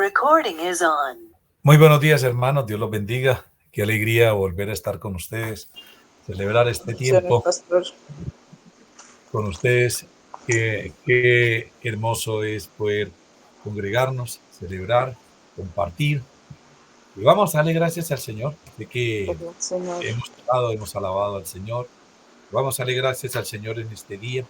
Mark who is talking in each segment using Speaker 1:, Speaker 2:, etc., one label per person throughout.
Speaker 1: recording is on. Muy buenos días, hermanos. Dios los bendiga. Qué alegría volver a estar con ustedes, celebrar este tiempo con ustedes. Qué hermoso es poder congregarnos, celebrar, compartir. Y vamos a darle gracias al Señor de que hemos orado, hemos alabado al Señor. Vamos a darle gracias al Señor en este día.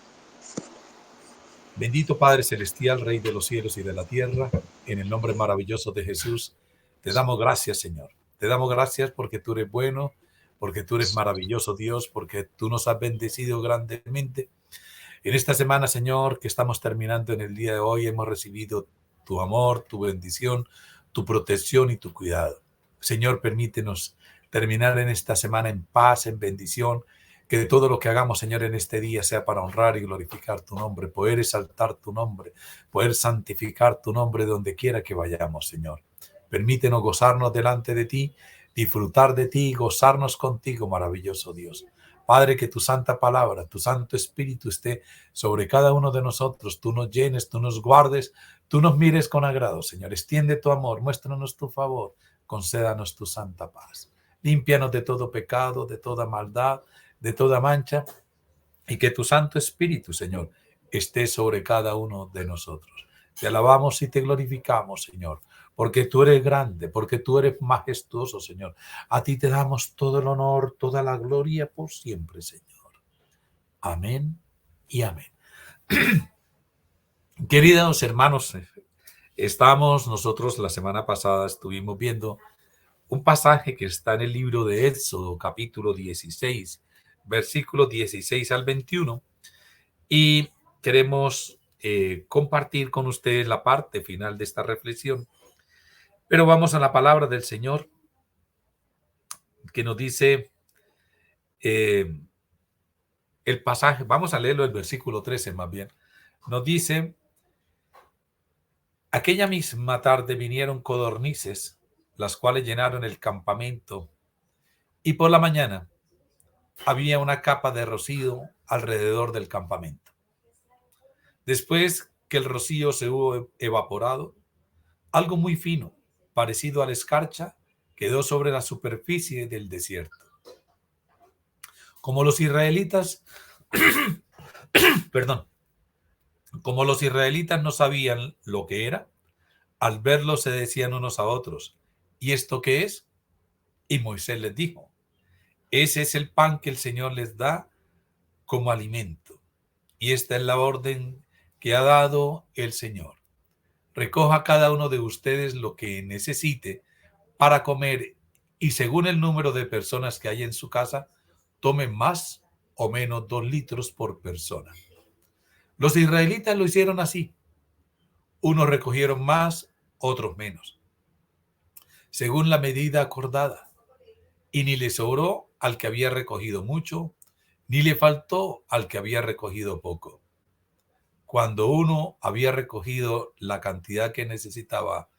Speaker 1: Bendito Padre Celestial, Rey de los cielos y de la tierra, en el nombre maravilloso de Jesús, te damos gracias, Señor. Te damos gracias porque tú eres bueno, porque tú eres maravilloso, Dios, porque tú nos has bendecido grandemente. En esta semana, Señor, que estamos terminando en el día de hoy, hemos recibido tu amor, tu bendición, tu protección y tu cuidado. Señor, permítenos terminar en esta semana en paz, en bendición, que todo lo que hagamos, Señor, en este día sea para honrar y glorificar tu nombre, poder exaltar tu nombre, poder santificar tu nombre donde quiera que vayamos, Señor. Permítenos gozarnos delante de ti, disfrutar de ti y gozarnos contigo, maravilloso Dios. Padre, que tu santa palabra, tu santo espíritu esté sobre cada uno de nosotros. Tú nos llenes, tú nos guardes, tú nos mires con agrado, Señor. Extiende tu amor, muéstranos tu favor, concédanos tu santa paz. Límpianos de todo pecado, de toda maldad, de toda mancha, y que tu Santo Espíritu, Señor, esté sobre cada uno de nosotros. Te alabamos y te glorificamos, Señor, porque tú eres grande, porque tú eres majestuoso, Señor. A ti te damos todo el honor, toda la gloria por siempre, Señor. Amén y amén. Queridos hermanos, nosotros la semana pasada estuvimos viendo un pasaje que está en el libro de Éxodo, capítulo 16, versículos 16 al 21, y queremos compartir con ustedes la parte final de esta reflexión. Pero vamos a la palabra del Señor que nos dice el pasaje, vamos a leerlo el versículo 13 más bien, nos dice: aquella misma tarde vinieron codornices, las cuales llenaron el campamento, y por la mañana había una capa de rocío alrededor del campamento. Después que el rocío se hubo evaporado, algo muy fino, parecido a la escarcha, quedó sobre la superficie del desierto. Como los israelitas, como los israelitas no sabían lo que era, al verlo se decían unos a otros: ¿y esto qué es? Y Moisés les dijo: ese es el pan que el Señor les da como alimento. Y esta es la orden que ha dado el Señor: recoja cada uno de ustedes lo que necesite para comer, y según el número de personas que hay en su casa, tomen más o menos 2 litros por persona. Los israelitas lo hicieron así. Unos recogieron más, otros menos, según la medida acordada. Y ni le sobró al que había recogido mucho, ni le faltó al que había recogido poco. Cuando uno había recogido la cantidad que necesitaba,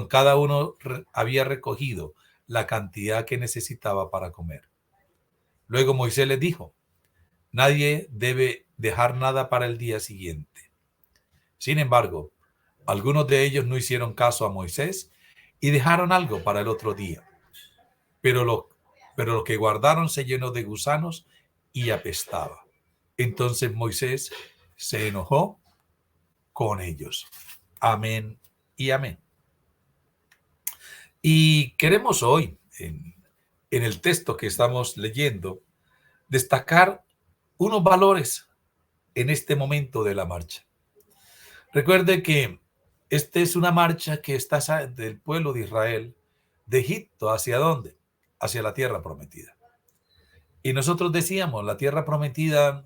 Speaker 1: cada uno había recogido la cantidad que necesitaba para comer. Luego Moisés les dijo: nadie debe dejar nada para el día siguiente. Sin embargo, algunos de ellos no hicieron caso a Moisés y dejaron algo para el otro día. Pero lo que guardaron se llenó de gusanos y apestaba. Entonces Moisés se enojó con ellos. Amén y amén. Y queremos hoy, en el texto que estamos leyendo, destacar unos valores en este momento de la marcha. Recuerde que esta es una marcha que está del pueblo de Israel, de Egipto, ¿hacia dónde? Hacia la tierra prometida. Y nosotros decíamos, la tierra prometida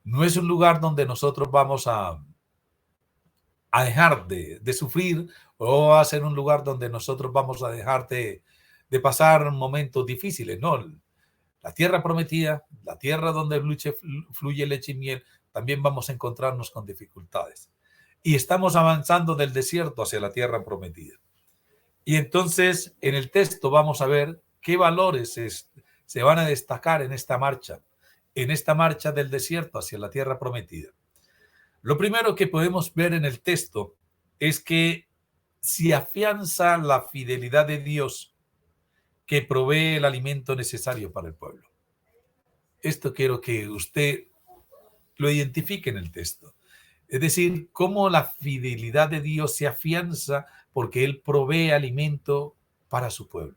Speaker 1: no es un lugar donde nosotros vamos a dejar de sufrir, o va a ser un lugar donde nosotros vamos a dejar de pasar momentos difíciles. No, la tierra prometida, la tierra donde fluye leche y miel, también vamos a encontrarnos con dificultades. Y estamos avanzando del desierto hacia la tierra prometida. Y entonces en el texto vamos a ver qué valores se van a destacar en esta marcha del desierto hacia la tierra prometida. Lo primero que podemos ver en el texto es que si afianza la fidelidad de Dios que provee el alimento necesario para el pueblo. Esto quiero que usted lo identifique en el texto. Es decir, cómo la fidelidad de Dios se afianza porque Él provee alimento para su pueblo.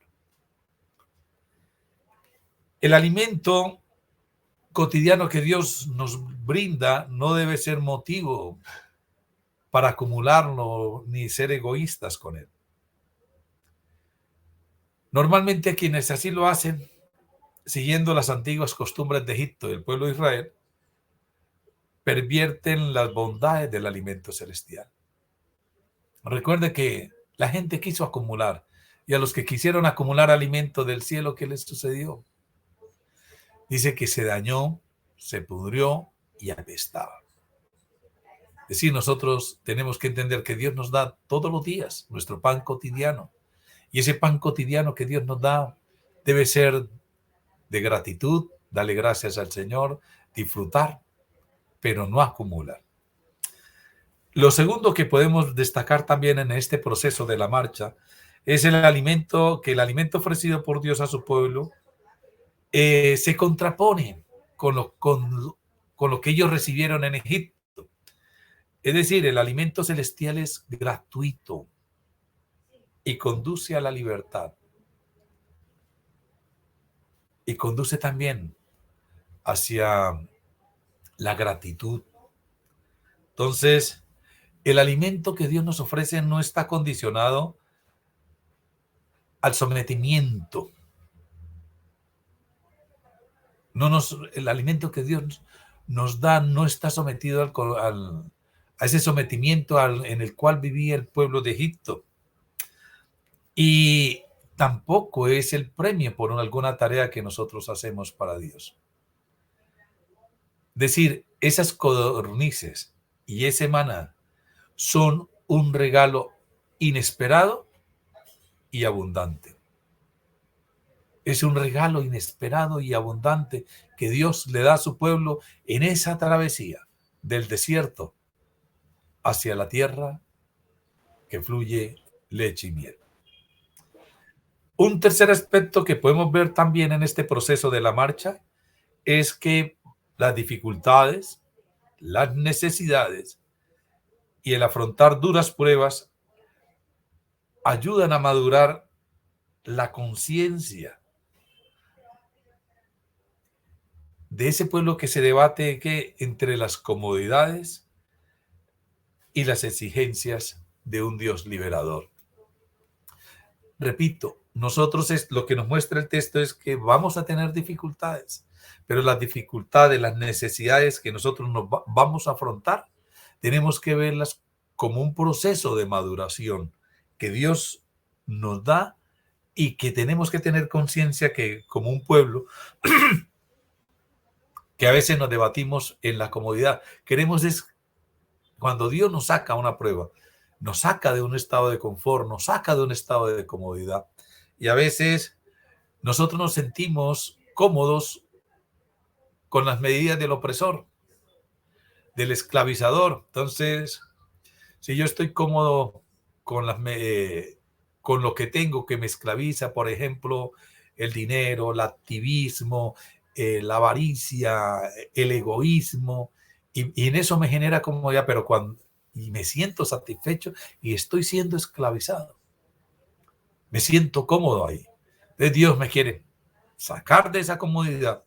Speaker 1: El alimento cotidiano que Dios nos brinda no debe ser motivo para acumularlo ni ser egoístas con él. Normalmente quienes así lo hacen, siguiendo las antiguas costumbres de Egipto y del pueblo de Israel, pervierten las bondades del alimento celestial. Recuerde que la gente quiso acumular, y a los que quisieron acumular alimento del cielo, ¿qué les sucedió? Dice que se dañó, se pudrió y apestaba. Es decir, nosotros tenemos que entender que Dios nos da todos los días nuestro pan cotidiano. Y ese pan cotidiano que Dios nos da debe ser de gratitud, darle gracias al Señor, disfrutar, pero no acumular. Lo segundo que podemos destacar también en este proceso de la marcha es el alimento ofrecido por Dios a su pueblo se contrapone con lo que ellos recibieron en Egipto. Es decir, el alimento celestial es gratuito y conduce a la libertad. Y conduce también hacia la gratitud. Entonces, el alimento que Dios nos ofrece no está condicionado al sometimiento. El alimento que Dios nos da no está sometido a ese sometimiento en el cual vivía el pueblo de Egipto. Y tampoco es el premio por alguna tarea que nosotros hacemos para Dios. Es decir, esas codornices y ese maná son un regalo inesperado y abundante. Es un regalo inesperado y abundante que Dios le da a su pueblo en esa travesía del desierto hacia la tierra que fluye leche y miel. Un tercer aspecto que podemos ver también en este proceso de la marcha es que las dificultades, las necesidades y el afrontar duras pruebas ayudan a madurar la conciencia de ese pueblo que se debate entre las comodidades y las exigencias de un Dios liberador. Repito, lo que nos muestra el texto es que vamos a tener dificultades, pero las dificultades, las necesidades que nosotros vamos a afrontar, tenemos que verlas como un proceso de maduración que Dios nos da y que tenemos que tener conciencia que como un pueblo que a veces nos debatimos en la comodidad, cuando Dios nos saca una prueba, nos saca de un estado de confort, nos saca de un estado de comodidad. Y a veces nosotros nos sentimos cómodos con las medidas del opresor, del esclavizador. Entonces, si yo estoy cómodo con lo que tengo que me esclaviza, por ejemplo, el dinero, el activismo, la avaricia, el egoísmo, y en eso me genera comodidad, pero y me siento satisfecho y estoy siendo esclavizado. Me siento cómodo ahí. Entonces Dios me quiere sacar de esa comodidad,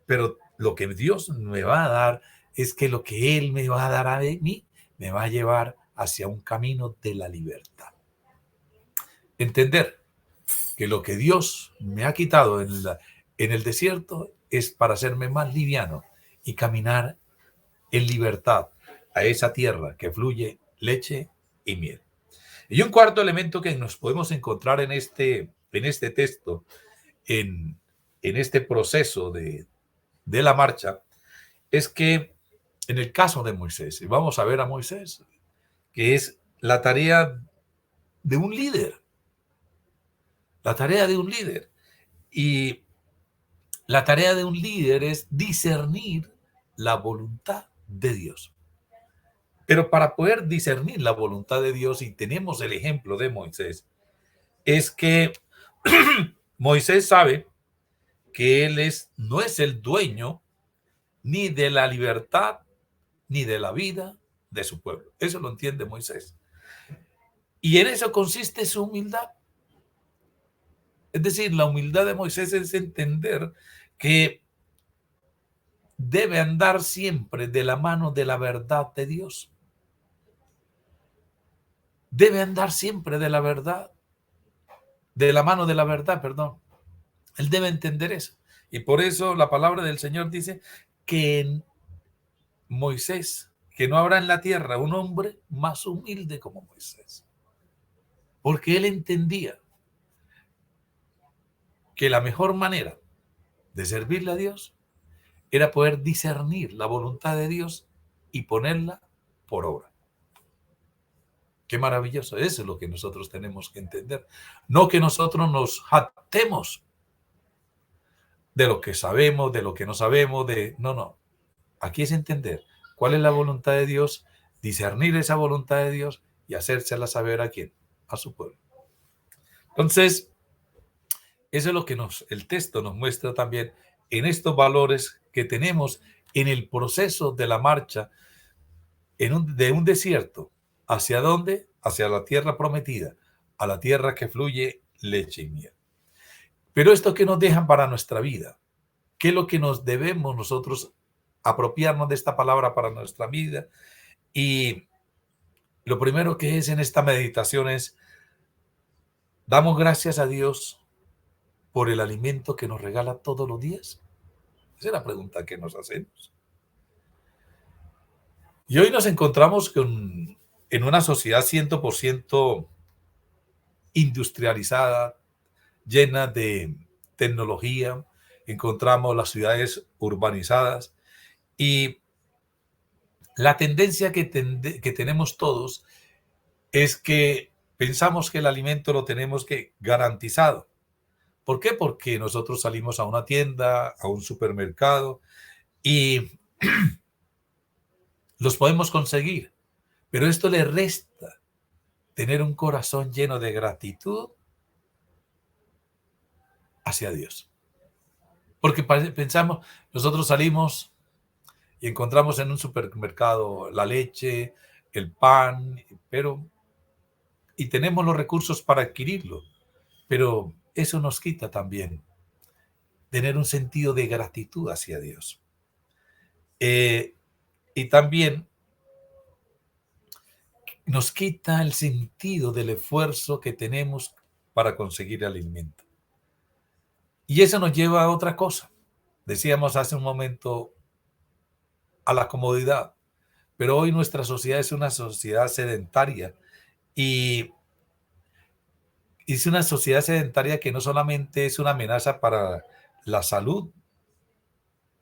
Speaker 1: pero lo que Dios me va a dar es que lo que Él me va a dar a mí me va a llevar hacia un camino de la libertad. Entender que lo que Dios me ha quitado en el desierto es para hacerme más liviano y caminar en libertad a esa tierra que fluye leche y miel. Y un cuarto elemento que nos podemos encontrar en este texto, en este proceso de la marcha, es que en el caso de Moisés, y vamos a ver a Moisés, que es la tarea de un líder. La tarea de un líder. Y la tarea de un líder es discernir la voluntad de Dios. Pero para poder discernir la voluntad de Dios, y tenemos el ejemplo de Moisés, es que Moisés sabe que no es el dueño ni de la libertad ni de la vida de su pueblo. Eso lo entiende Moisés. Y en eso consiste su humildad. Es decir, la humildad de Moisés es entender que debe andar siempre de la mano de la verdad de Dios. Debe andar siempre de la verdad, de la mano de la verdad, perdón. Él debe entender eso. Y por eso la palabra del Señor dice que en Moisés, que no habrá en la tierra un hombre más humilde como Moisés. Porque él entendía que la mejor manera de servirle a Dios era poder discernir la voluntad de Dios y ponerla por obra. Qué maravilloso. Eso es lo que nosotros tenemos que entender. No que nosotros nos jactemos de lo que sabemos, de lo que no sabemos, No. Aquí es entender cuál es la voluntad de Dios, discernir esa voluntad de Dios y hacérsela saber a quién, a su pueblo. Entonces, eso es lo que el texto nos muestra también en estos valores que tenemos en el proceso de la marcha de un desierto. ¿Hacia dónde? Hacia la tierra prometida, a la tierra que fluye leche y miel. Pero esto que nos dejan para nuestra vida, ¿qué es lo que nos debemos nosotros apropiarnos de esta palabra para nuestra vida? Y lo primero que es en esta meditación es, ¿damos gracias a Dios por el alimento que nos regala todos los días? Esa es la pregunta que nos hacemos. Y hoy nos encontramos en una sociedad 100% industrializada, llena de tecnología. Encontramos las ciudades urbanizadas y la tendencia que tenemos todos es que pensamos que el alimento lo tenemos que garantizado. ¿Por qué? Porque nosotros salimos a una tienda, a un supermercado y los podemos conseguir, pero esto le resta tener un corazón lleno de gratitud hacia Dios. Porque pensamos, nosotros salimos y encontramos en un supermercado la leche, el pan, y tenemos los recursos para adquirirlo, pero eso nos quita también tener un sentido de gratitud hacia Dios. Y también nos quita el sentido del esfuerzo que tenemos para conseguir el alimento. Y eso nos lleva a otra cosa. Decíamos hace un momento, a la comodidad. Pero hoy nuestra sociedad es una sociedad sedentaria y es una sociedad sedentaria que no solamente es una amenaza para la salud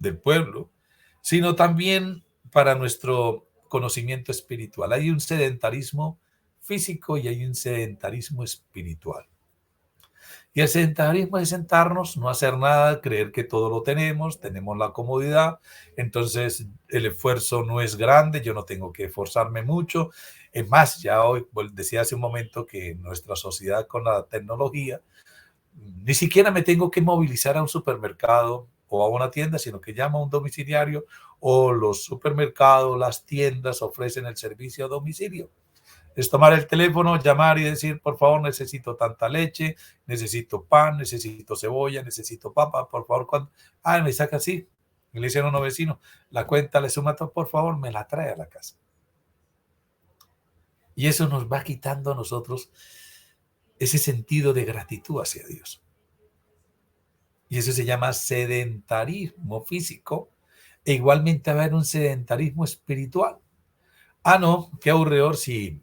Speaker 1: del pueblo, sino también para nuestro conocimiento espiritual. Hay un sedentarismo físico y hay un sedentarismo espiritual. Y el sedentarismo es sentarnos, no hacer nada, creer que todo lo tenemos la comodidad, entonces el esfuerzo no es grande, yo no tengo que esforzarme mucho. Es más, ya hoy decía hace un momento que nuestra sociedad con la tecnología, ni siquiera me tengo que movilizar a un supermercado o a una tienda, sino que llamo a un domiciliario o los supermercados, las tiendas ofrecen el servicio a domicilio. Es tomar el teléfono, llamar y decir, por favor, necesito tanta leche, necesito pan, necesito cebolla, necesito papa, por favor. Me saca así. Y le dicen a unos vecinos, la cuenta le suma todo, por favor, me la trae a la casa. Y eso nos va quitando a nosotros ese sentido de gratitud hacia Dios. Y eso se llama sedentarismo físico. E igualmente va a haber un sedentarismo espiritual. No, qué aburridor si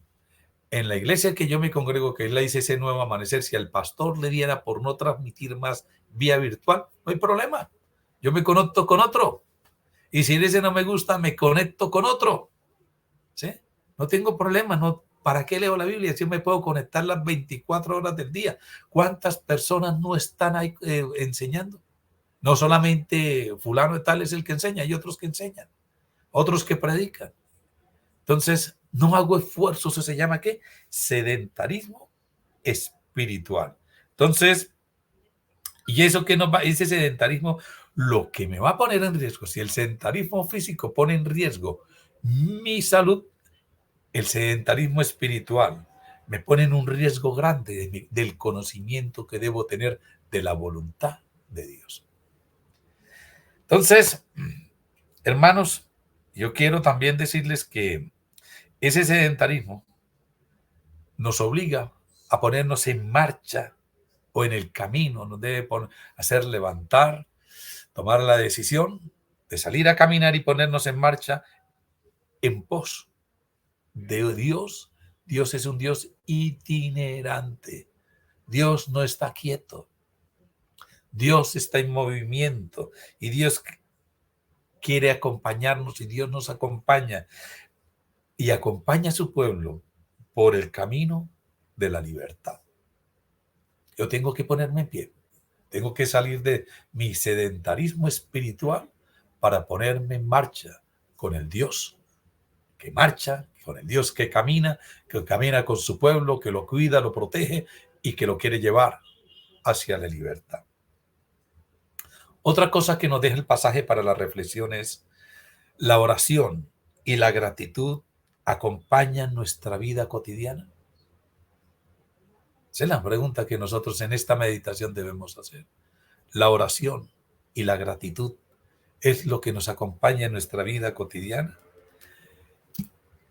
Speaker 1: en la iglesia que yo me congrego, que es la ICC Nuevo Amanecer, si al pastor le diera por no transmitir más vía virtual, no hay problema. Yo me conecto con otro. Y si ese no me gusta, me conecto con otro. ¿Sí? No tengo problema. No, ¿para qué leo la Biblia? Si me puedo conectar las 24 horas del día. ¿Cuántas personas no están ahí enseñando? No solamente fulano de tal es el que enseña, hay otros que enseñan, otros que predican. Entonces, no hago esfuerzo, eso se llama ¿qué? Sedentarismo espiritual. Entonces, ¿y eso qué nos va? Ese sedentarismo, lo que me va a poner en riesgo, si el sedentarismo físico pone en riesgo mi salud, el sedentarismo espiritual me pone en un riesgo grande del conocimiento que debo tener de la voluntad de Dios. Entonces, hermanos, yo quiero también decirles que ese sedentarismo nos obliga a ponernos en marcha o en el camino, nos debe hacer levantar, tomar la decisión de salir a caminar y ponernos en marcha en pos de Dios. Dios es un Dios itinerante. Dios no está quieto. Dios está en movimiento y Dios quiere acompañarnos y Dios nos acompaña y acompaña a su pueblo por el camino de la libertad. Yo tengo que ponerme en pie. Tengo que salir de mi sedentarismo espiritual para ponerme en marcha con el Dios que marcha, con el Dios que camina con su pueblo, que lo cuida, lo protege y que lo quiere llevar hacia la libertad. Otra cosa que nos deja el pasaje para la reflexión es la oración y la gratitud acompañan nuestra vida cotidiana. Esa es la pregunta que nosotros en esta meditación debemos hacer. La oración y la gratitud es lo que nos acompaña en nuestra vida cotidiana.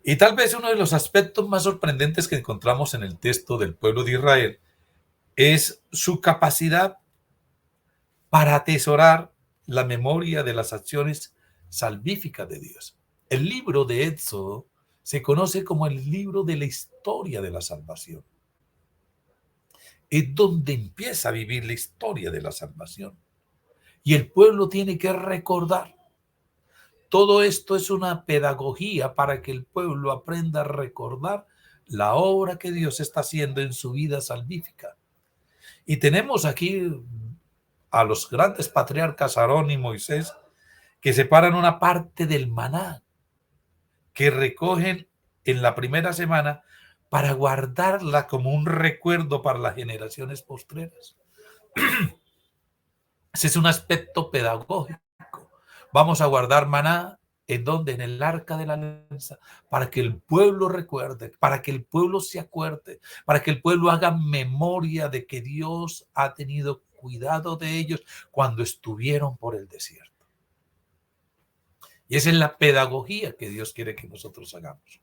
Speaker 1: Y tal vez uno de los aspectos más sorprendentes que encontramos en el texto del pueblo de Israel es su capacidad para atesorar la memoria de las acciones salvíficas de Dios. El libro de Éxodo se conoce como el libro de la historia de la salvación. Es donde empieza a vivir la historia de la salvación. Y el pueblo tiene que recordar. Todo esto es una pedagogía para que el pueblo aprenda a recordar la obra que Dios está haciendo en su vida salvífica. Y tenemos aquí a los grandes patriarcas Aarón y Moisés que separan una parte del maná que recogen en la primera semana para guardarla como un recuerdo para las generaciones postreras. Ese es un aspecto pedagógico. Vamos a guardar maná, ¿en dónde? En el arca de la alianza, para que el pueblo recuerde, para que el pueblo se acuerde, para que el pueblo haga memoria de que Dios ha tenido cuidado de ellos cuando estuvieron por el desierto. Y esa es la pedagogía que Dios quiere que nosotros hagamos.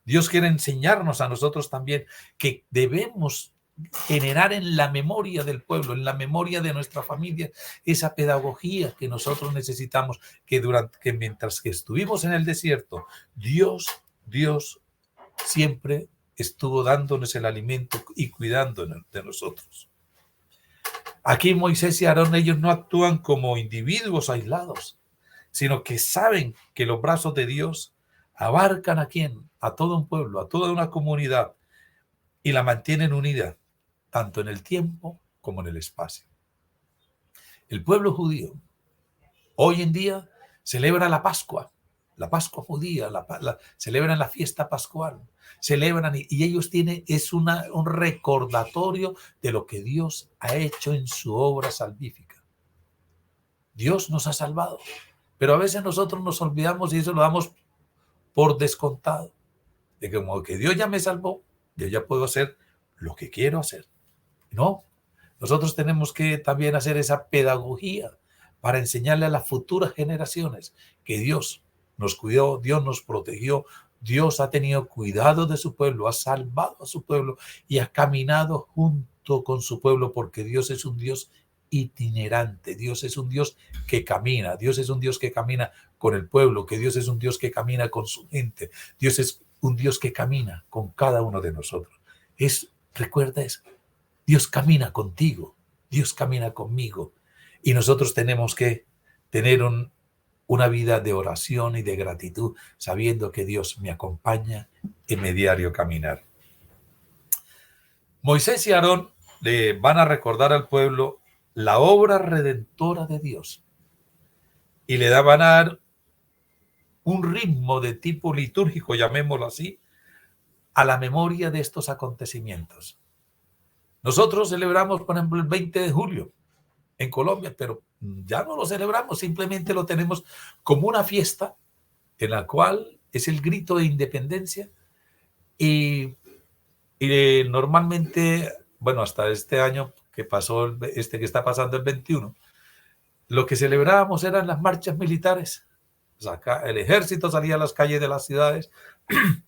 Speaker 1: Dios quiere enseñarnos a nosotros también que debemos generar en la memoria del pueblo, en la memoria de nuestra familia, esa pedagogía que nosotros necesitamos, que mientras que estuvimos en el desierto, Dios siempre estuvo dándonos el alimento y cuidándonos de nosotros. Aquí Moisés y Aarón, ellos no actúan como individuos aislados, sino que saben que los brazos de Dios abarcan ¿a quién? A todo un pueblo, a toda una comunidad, y la mantienen unida, tanto en el tiempo como en el espacio. El pueblo judío hoy en día celebra la Pascua judía, celebran la fiesta pascual, celebran y ellos tienen, un recordatorio de lo que Dios ha hecho en su obra salvífica. Dios nos ha salvado, pero a veces nosotros nos olvidamos y eso lo damos por descontado, de que como que Dios ya me salvó, yo ya puedo hacer lo que quiero hacer. No, nosotros tenemos que también hacer esa pedagogía para enseñarle a las futuras generaciones que Dios nos cuidó, Dios nos protegió, Dios ha tenido cuidado de su pueblo, ha salvado a su pueblo y ha caminado junto con su pueblo, porque Dios es un Dios itinerante, Dios es un Dios que camina, Dios es un Dios que camina con el pueblo, que Dios es un Dios que camina con su gente, Dios es un Dios que camina con cada uno de nosotros. Recuerda eso. Dios camina contigo, Dios camina conmigo, y nosotros tenemos que tener una vida de oración y de gratitud, sabiendo que Dios me acompaña en mi diario caminar. Moisés y Aarón le van a recordar al pueblo la obra redentora de Dios y le van a dar un ritmo de tipo litúrgico, llamémoslo así, a la memoria de estos acontecimientos. Nosotros celebramos, por ejemplo, el 20 de julio en Colombia, pero ya no lo celebramos, simplemente lo tenemos como una fiesta en la cual es el grito de independencia y normalmente, bueno, hasta este año que pasó, que está pasando el 21, lo que celebrábamos eran las marchas militares. O sea, acá el ejército salía a las calles de las ciudades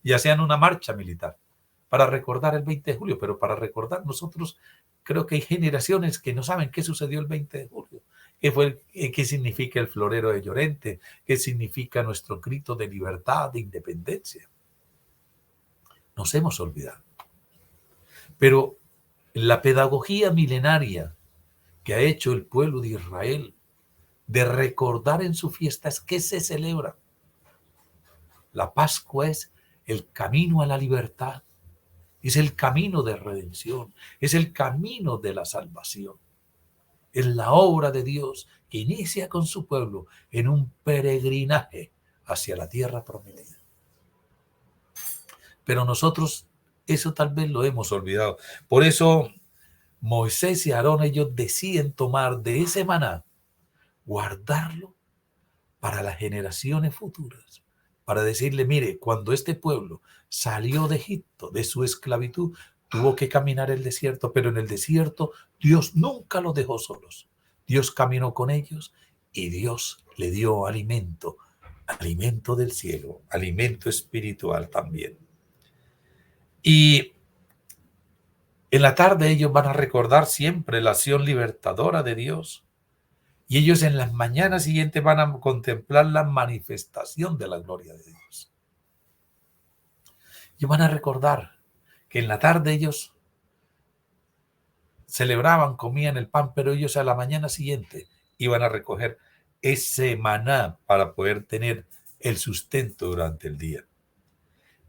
Speaker 1: y hacían una marcha militar para recordar el 20 de julio, pero para recordar nosotros creo que hay generaciones que no saben qué sucedió el 20 de julio, qué significa el florero de Llorente, qué significa nuestro grito de libertad, de independencia. Nos hemos olvidado. Pero la pedagogía milenaria que ha hecho el pueblo de Israel de recordar en sus fiestas qué se celebra. La Pascua es el camino a la libertad, es el camino de redención, es el camino de la salvación. Es la obra de Dios que inicia con su pueblo en un peregrinaje hacia la tierra prometida. Pero nosotros eso tal vez lo hemos olvidado. Por eso Moisés y Aarón, ellos deciden tomar de ese maná, guardarlo para las generaciones futuras, para decirle, mire, cuando este pueblo salió de Egipto, de su esclavitud, tuvo que caminar el desierto, pero en el desierto Dios nunca los dejó solos. Dios caminó con ellos y Dios le dio alimento, alimento del cielo, alimento espiritual también. Y en la tarde ellos van a recordar siempre la acción libertadora de Dios. Y ellos en las mañanas siguientes van a contemplar la manifestación de la gloria de Dios. Y van a recordar que en la tarde ellos celebraban, comían el pan, pero ellos a la mañana siguiente iban a recoger ese maná para poder tener el sustento durante el día.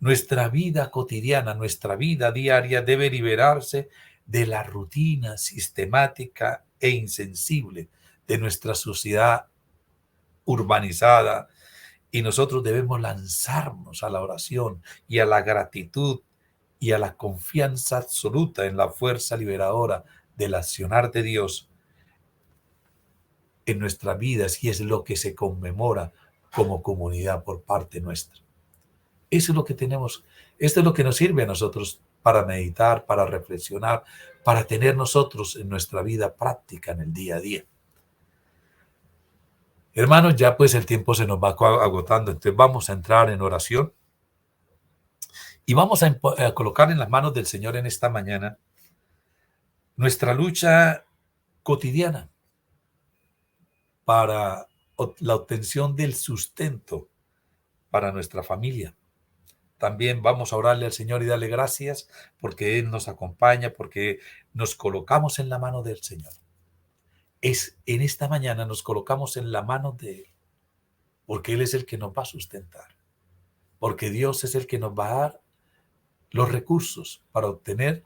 Speaker 1: Nuestra vida cotidiana, nuestra vida diaria debe liberarse de la rutina sistemática e insensible de nuestra sociedad urbanizada, y nosotros debemos lanzarnos a la oración y a la gratitud y a la confianza absoluta en la fuerza liberadora del accionar de Dios en nuestras vidas, y es lo que se conmemora como comunidad por parte nuestra. Eso es lo que tenemos, esto es lo que nos sirve a nosotros para meditar, para reflexionar, para tener nosotros en nuestra vida práctica en el día a día. Hermanos, ya pues el tiempo se nos va agotando, entonces vamos a entrar en oración y vamos a colocar en las manos del Señor en esta mañana nuestra lucha cotidiana para la obtención del sustento para nuestra familia. También vamos a orarle al Señor y darle gracias porque Él nos acompaña, porque nos colocamos en la mano del Señor. En esta mañana nos colocamos en la mano de Él, porque Él es el que nos va a sustentar, porque Dios es el que nos va a dar los recursos para obtener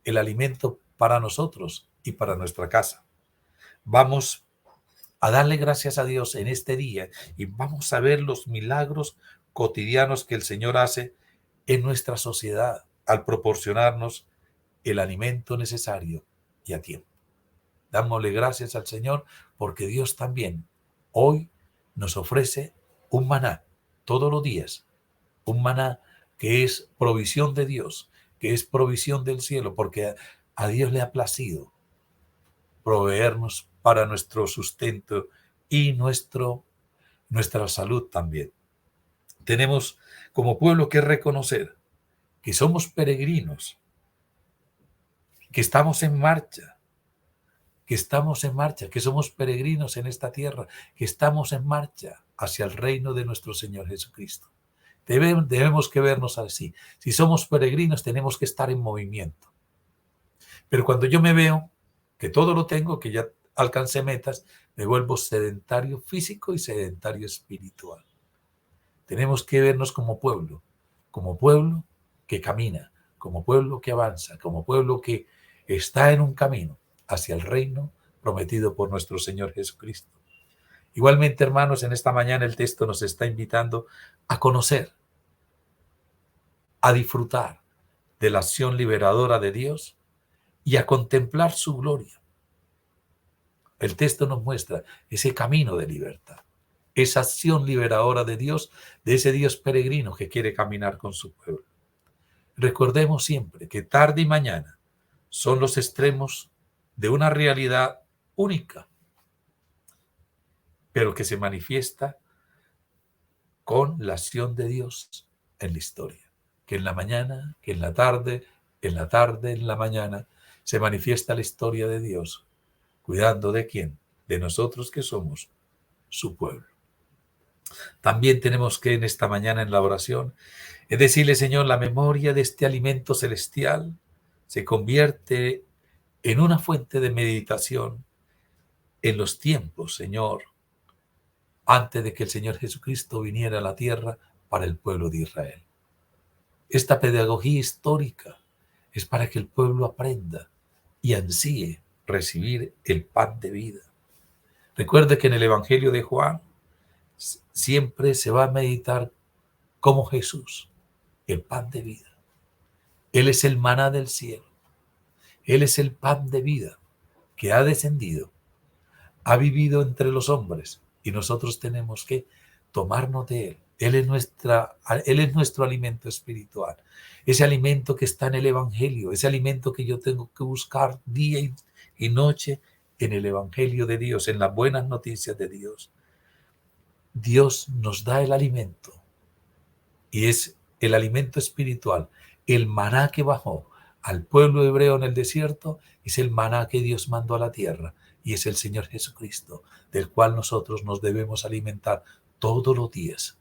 Speaker 1: el alimento para nosotros y para nuestra casa. Vamos a darle gracias a Dios en este día y vamos a ver los milagros cotidianos que el Señor hace en nuestra sociedad al proporcionarnos el alimento necesario y a tiempo. Dámosle gracias al Señor porque Dios también hoy nos ofrece un maná todos los días, un maná que es provisión de Dios, que es provisión del cielo, porque a Dios le ha placido proveernos para nuestro sustento y nuestra salud también. Tenemos como pueblo que reconocer que somos peregrinos, que estamos en marcha, que somos peregrinos en esta tierra, que estamos en marcha hacia el reino de nuestro Señor Jesucristo. Debemos que vernos así. Si somos peregrinos, tenemos que estar en movimiento. Pero cuando yo me veo que todo lo tengo, que ya alcancé metas, me vuelvo sedentario físico y sedentario espiritual. Tenemos que vernos como pueblo que camina, como pueblo que avanza, como pueblo que está en un camino hacia el reino prometido por nuestro Señor Jesucristo. Igualmente, hermanos, en esta mañana el texto nos está invitando a conocer, a disfrutar de la acción liberadora de Dios y a contemplar su gloria. El texto nos muestra ese camino de libertad, esa acción liberadora de Dios, de ese Dios peregrino que quiere caminar con su pueblo. Recordemos siempre que tarde y mañana son los extremos de una realidad única, pero que se manifiesta con la acción de Dios en la historia. Que en la mañana, que en la tarde, en la mañana, se manifiesta la historia de Dios. ¿Cuidando de quién? De nosotros que somos su pueblo. También tenemos que en esta mañana en la oración, es decirle, Señor, la memoria de este alimento celestial se convierte en una fuente de meditación en los tiempos, Señor, antes de que el Señor Jesucristo viniera a la tierra para el pueblo de Israel. Esta pedagogía histórica es para que el pueblo aprenda y ansíe recibir el pan de vida. Recuerde que en el Evangelio de Juan siempre se va a meditar como Jesús, el pan de vida. Él es el maná del cielo. Él es el pan de vida que ha descendido, ha vivido entre los hombres y nosotros tenemos que tomarnos de Él. Él es nuestro alimento espiritual. Ese alimento que está en el Evangelio, ese alimento que yo tengo que buscar día y noche en el Evangelio de Dios, en las buenas noticias de Dios. Dios nos da el alimento y es el alimento espiritual. El maná que bajó al pueblo hebreo en el desierto es el maná que Dios mandó a la tierra y es el Señor Jesucristo, del cual nosotros nos debemos alimentar todos los días.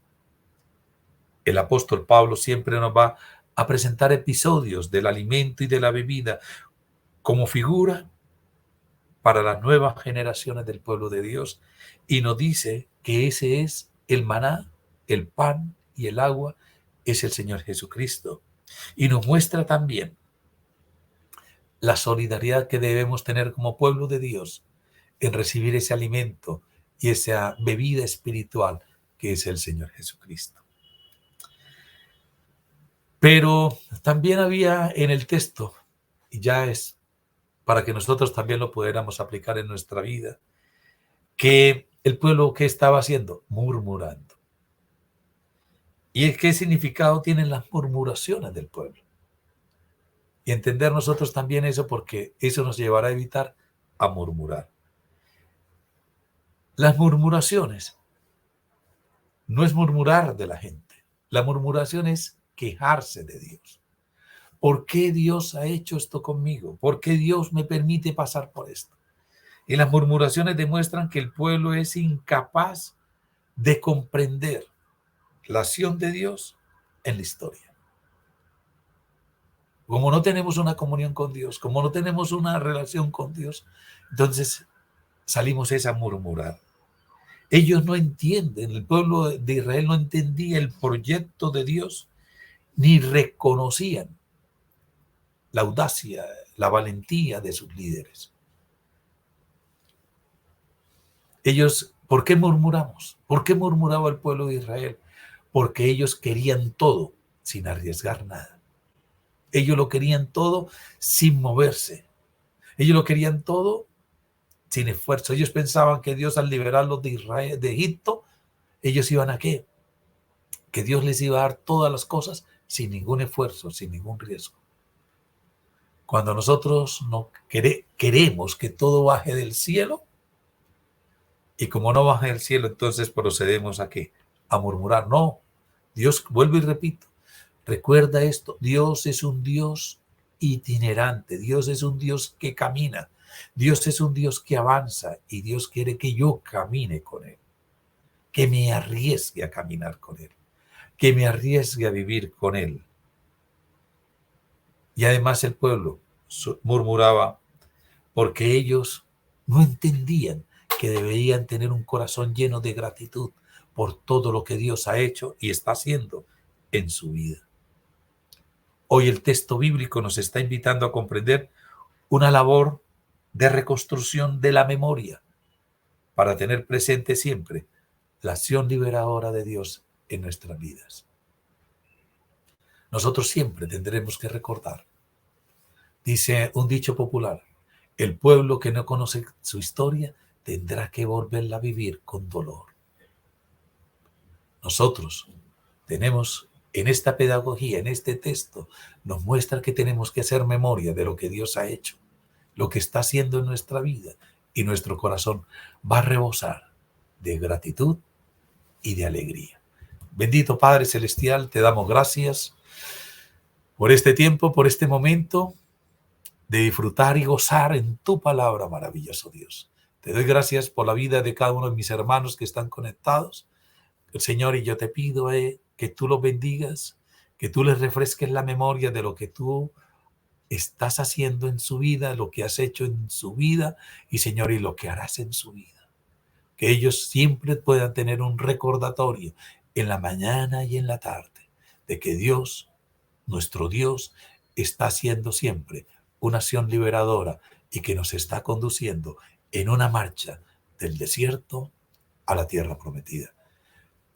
Speaker 1: El apóstol Pablo siempre nos va a presentar episodios del alimento y de la bebida como figura para las nuevas generaciones del pueblo de Dios y nos dice que ese es el maná, el pan y el agua, es el Señor Jesucristo. Y nos muestra también la solidaridad que debemos tener como pueblo de Dios en recibir ese alimento y esa bebida espiritual que es el Señor Jesucristo. Pero también había en el texto, y ya es para que nosotros también lo pudiéramos aplicar en nuestra vida, que el pueblo, ¿qué estaba haciendo? Murmurando. ¿Y qué significado tienen las murmuraciones del pueblo? Y entender nosotros también eso, porque eso nos llevará a evitar a murmurar. Las murmuraciones no es murmurar de la gente. La murmuración es quejarse de Dios. ¿Por qué Dios ha hecho esto conmigo? ¿Por qué Dios me permite pasar por esto? Y las murmuraciones demuestran que el pueblo es incapaz de comprender la acción de Dios en la historia. Como no tenemos una comunión con Dios, como no tenemos una relación con Dios, entonces salimos a murmurar. Ellos no entienden, el pueblo de Israel no entendía el proyecto de Dios, ni reconocían la audacia, la valentía de sus líderes. Ellos, ¿por qué murmuramos? ¿Por qué murmuraba el pueblo de Israel? Porque ellos querían todo sin arriesgar nada. Ellos lo querían todo sin moverse. Ellos lo querían todo sin esfuerzo. Ellos pensaban que Dios, al liberarlos de Israel, de Egipto, ellos iban a ¿qué? Que Dios les iba a dar todas las cosas sin ningún esfuerzo, sin ningún riesgo. Cuando nosotros no queremos que todo baje del cielo, y como no baja del cielo, entonces procedemos a ¿qué? A murmurar. No, Dios, vuelvo y repito, recuerda esto, Dios es un Dios itinerante, Dios es un Dios que camina, Dios es un Dios que avanza y Dios quiere que yo camine con Él, que me arriesgue a caminar con Él, que me arriesgue a vivir con Él. Y además el pueblo murmuraba porque ellos no entendían que deberían tener un corazón lleno de gratitud por todo lo que Dios ha hecho y está haciendo en su vida. Hoy el texto bíblico nos está invitando a comprender una labor de reconstrucción de la memoria, para tener presente siempre la acción liberadora de Dios en nuestras vidas. Nosotros siempre tendremos que recordar. Dice un dicho popular, el pueblo que no conoce su historia tendrá que volverla a vivir con dolor. Nosotros tenemos en esta pedagogía, en este texto, nos muestra que tenemos que hacer memoria de lo que Dios ha hecho, lo que está haciendo en nuestra vida, y nuestro corazón va a rebosar de gratitud y de alegría. Bendito Padre Celestial, te damos gracias por este tiempo, por este momento de disfrutar y gozar en tu palabra, maravilloso Dios. Te doy gracias por la vida de cada uno de mis hermanos que están conectados. Señor, y yo te pido que tú los bendigas, que tú les refresques la memoria de lo que tú estás haciendo en su vida, lo que has hecho en su vida, y Señor, y lo que harás en su vida. Que ellos siempre puedan tener un recordatorio en la mañana y en la tarde de que Dios, nuestro Dios, está haciendo siempre una acción liberadora y que nos está conduciendo en una marcha del desierto a la tierra prometida.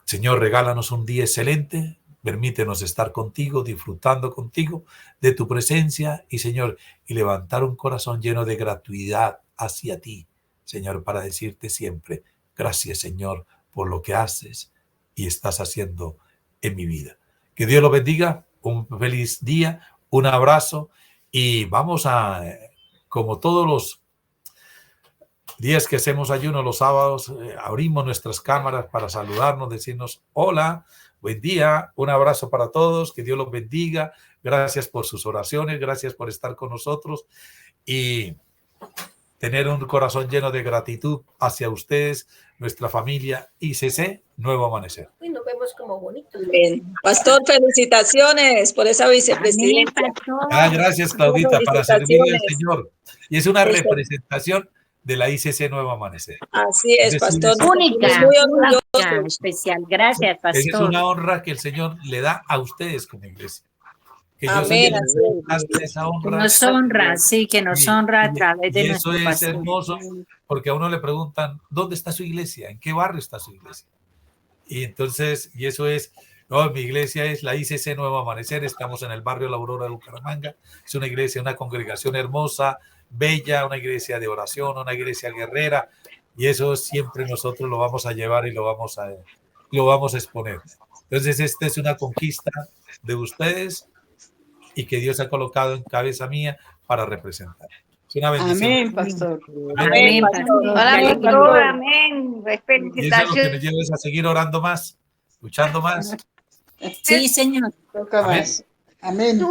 Speaker 1: Señor, regálanos un día excelente, permítenos estar contigo, disfrutando contigo de tu presencia y, Señor, y levantar un corazón lleno de gratuidad hacia ti, Señor, para decirte siempre, gracias, Señor, por lo que haces y estás haciendo en mi vida. Que Dios lo bendiga, un feliz día, un abrazo y vamos a, como todos los días que hacemos ayuno los sábados, abrimos nuestras cámaras para saludarnos, decirnos hola, buen día, un abrazo para todos, que Dios los bendiga, gracias por sus oraciones, gracias por estar con nosotros y tener un corazón lleno de gratitud hacia ustedes, nuestra familia ICC Nuevo Amanecer.
Speaker 2: Uy, nos vemos como bonitos.
Speaker 3: Bien. Pastor, felicitaciones por esa vicepresidencia.
Speaker 1: Gracias, Claudita, para servirle al Señor. Y es una representación de la ICC Nuevo Amanecer.
Speaker 3: Así es, pastor.
Speaker 2: Única,
Speaker 3: Muy orgulloso.
Speaker 2: especial. Gracias, pastor.
Speaker 1: Es una honra que el Señor le da a ustedes como iglesia. Que yo
Speaker 3: Amén.
Speaker 1: soy esa honra.
Speaker 2: Que nos honra, sí, que nos honra a través de nuestro pastor.
Speaker 1: Eso es hermoso, porque a uno le preguntan, ¿dónde está su iglesia? ¿En qué barrio está su iglesia? Y entonces, y eso es, no, mi iglesia es la ICC Nuevo Amanecer, estamos en el barrio La Aurora de Bucaramanga, es una iglesia, una congregación hermosa, bella, una iglesia de oración, una iglesia guerrera, y eso siempre nosotros lo vamos a llevar y lo vamos a exponer. Entonces, esta es una conquista de ustedes y que Dios ha colocado en cabeza mía para representar. Es una bendición.
Speaker 4: Amén, pastor.
Speaker 3: Amén, pastor.
Speaker 4: Hola, pastor. Amén.
Speaker 1: Y eso es lo que nos lleva a seguir orando más, luchando más.
Speaker 2: Sí, Señor.
Speaker 4: Toca más. Amén.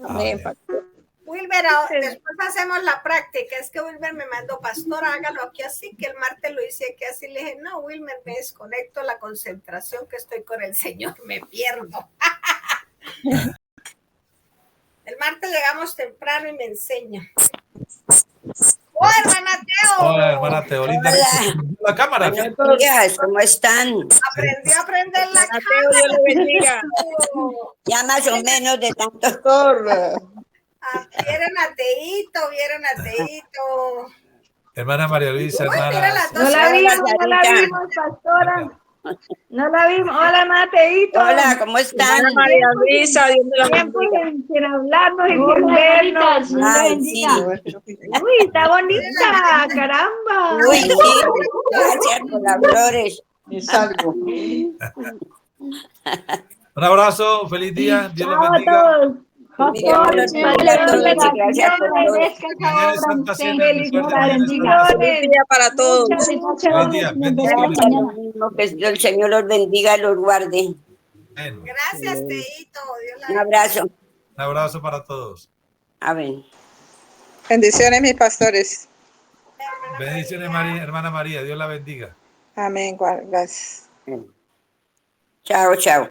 Speaker 3: Amén, pastor.
Speaker 5: Wilber, después hacemos la práctica. Es que Wilber me mandó, pastor, hágalo aquí así, que el martes lo hice aquí así. Le dije, no, Wilmer, me desconecto la concentración que estoy con el Señor, me pierdo. El martes llegamos temprano y me enseña. ¡Hola, hermana Teo!
Speaker 1: Hola, hermana Teo. Linda. La cámara.
Speaker 6: Días, ¿cómo están?
Speaker 5: Aprendió a prender la
Speaker 3: Mateo, Dios
Speaker 5: cámara.
Speaker 3: le bendiga.
Speaker 6: Ya más o menos de tanto.
Speaker 5: Vieron a Teito.
Speaker 1: Hermana María Luisa,
Speaker 5: Uy,
Speaker 1: hermana.
Speaker 5: mira las dos.
Speaker 4: No la vimos, pastora. No la vimos. Hola, Mateito.
Speaker 6: Hola, ¿cómo están?
Speaker 3: Ana María Luisa, Dios me la
Speaker 4: Tiempo
Speaker 3: bendiga.
Speaker 4: sin hablarnos y sin vernos.
Speaker 6: Ay, sí.
Speaker 4: Uy, está bonita, caramba.
Speaker 6: Uy, sí. Gracias por las flores.
Speaker 4: Es algo.
Speaker 1: Un abrazo, feliz día, Dios los
Speaker 4: Chao a
Speaker 1: bendiga.
Speaker 4: todos. Pastor,
Speaker 6: Gracias por todo.
Speaker 1: Mañana es Santa Cena,
Speaker 4: feliz
Speaker 1: recuerden, mañana es Santa Cena.
Speaker 3: Feliz día para todos.
Speaker 1: Feliz día, bendiciones.
Speaker 6: Gracias, lo mismo, que el Señor los bendiga y los guarde.
Speaker 1: Amén.
Speaker 5: Gracias, Teito. Dios
Speaker 6: Un
Speaker 5: la
Speaker 6: abrazo.
Speaker 1: Un abrazo para todos.
Speaker 6: Amén.
Speaker 7: Bendiciones, mis pastores.
Speaker 1: Bendiciones, María, hermana María, Dios la bendiga.
Speaker 7: Amén. Gracias.
Speaker 6: Chao, chao.